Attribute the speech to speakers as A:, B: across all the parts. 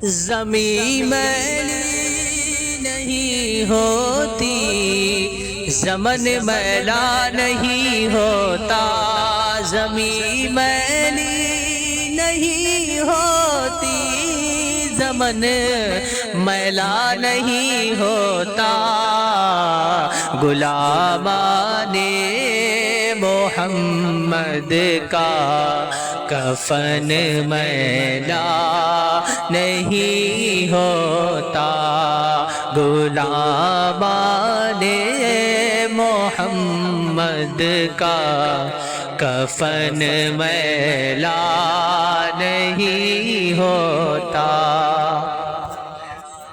A: زمیں میلی نہیں ہوتی، زمن میلا نہیں ہوتا، زمیں میلی نہیں ہوتی، زمن میلا نہیں ہوتا، غلامان محمد کا کفن میلا نہیں ہوتا، غلامان محمد کا کفن میلا نہیں ہوتا۔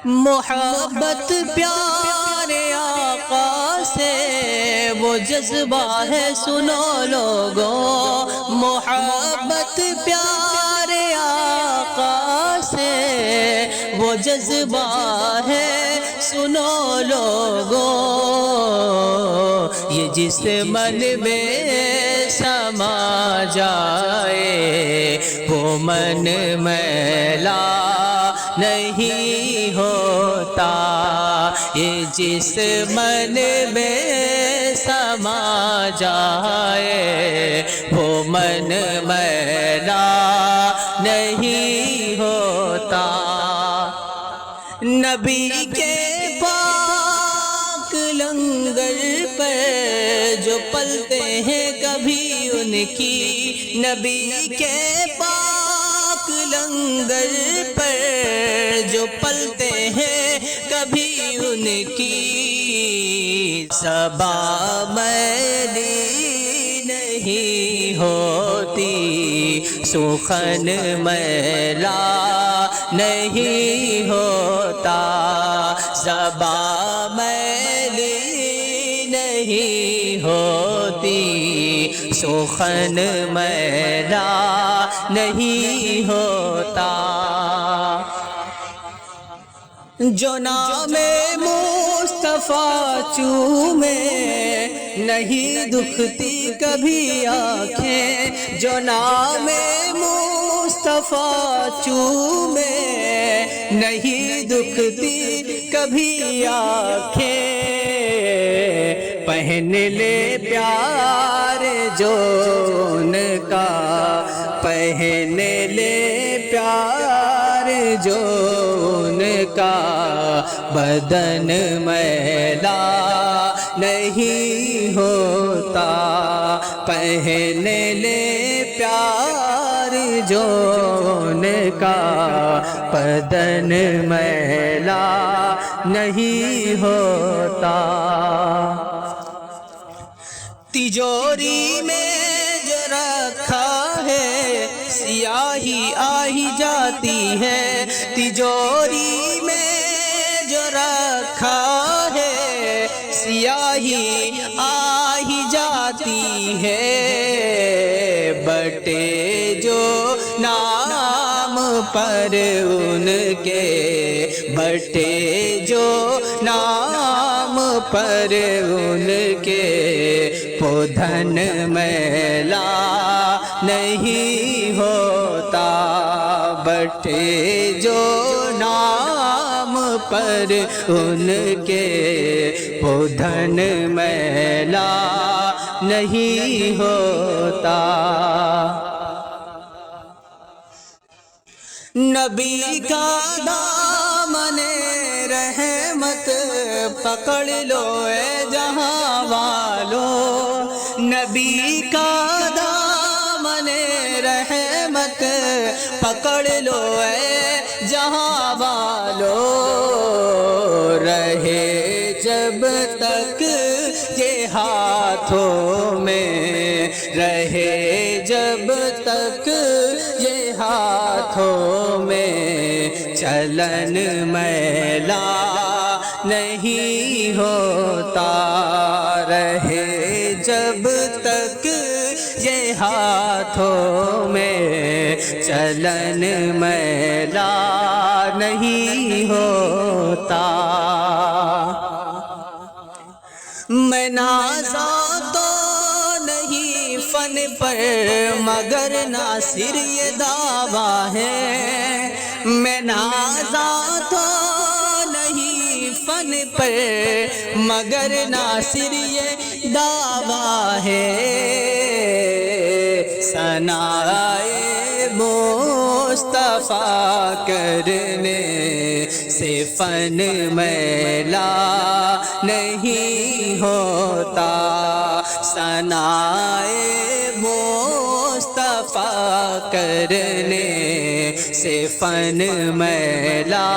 A: محبت پیارے آقا سے وہ جذبہ ہے، سنو لوگوں، محبت پیارے آقا سے وہ جذبہ ہے، سنو لوگوں، یہ جس من میں سما جائے وہ من میلا نہیں ہوتا، یہ جس من میں سما جائے وہ من میلا نہیں ہوتا۔ نبی کے پاک لنگر پر جو پلتے ہیں کبھی ان کی، نبی کے پاک لنگر پر جو پلتے ہیں کبھی ان کی، صبا میلی نہیں ہوتی، سخن میلا نہیں ہوتا، صبا میلی نہیں ہوتی، سخن میلا نہیں ہوتا۔ جو نام مصطفیٰ چومے نہیں دکھتی کبھی آنکھیں، جو نام مصطفیٰ چومے نہیں دکھتی کبھی آنکھیں، پہن لے پیار جو ان کا، پہن لے پیار جو ان کا، بدن میلا نہیں ہوتا، پہن لے پیار جو ان کا، بدن میلا نہیں ہوتا۔ تجوری میں جو رکھا ہے سیاہی آ ہی جاتی ہے، تجوری میں جو رکھا ہے سیاہی آ ہی جاتی ہے، بٹے جو نام پر ان کے، بٹے جو نام پر ان کے، پودھن میلا نہیں ہوتا، بٹے جو نام پر ان کے، پودھن میلا نہیں ہوتا۔ نبی کا دامن رحمت پکڑ لو اے جہاں والو، نبی کا دامن رحمت پکڑ لو اے جہاں والو، رہے جب تک یہ ہاتھوں میں، رہے جب تک یہ ہاتھوں میں، چلن میلا نہیں ہوتا، رہے جب تک یہ ہاتھوں میں، چلن میلا نہیں ہوتا۔ میں نازا تو نہیں فن پر مگر ناصر یہ دعویٰ ہے، میں نازا تو نہیں فن پر مگر ناصر یہ دعویٰ ہے ثنائے مصطفیٰ کرنے سے فن میلا نہیں ہوتا ثنائے مصطفیٰ کرنے سے فن میلا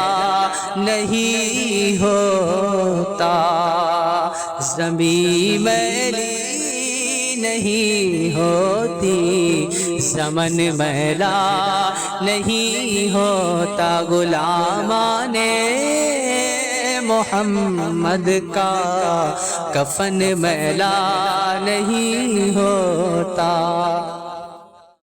A: نہیں ہوتا زمین میلی نہیں ہوتی زمن میلا نہیں ہوتا غلامان محمد کا کفن میلا نہیں ہوتا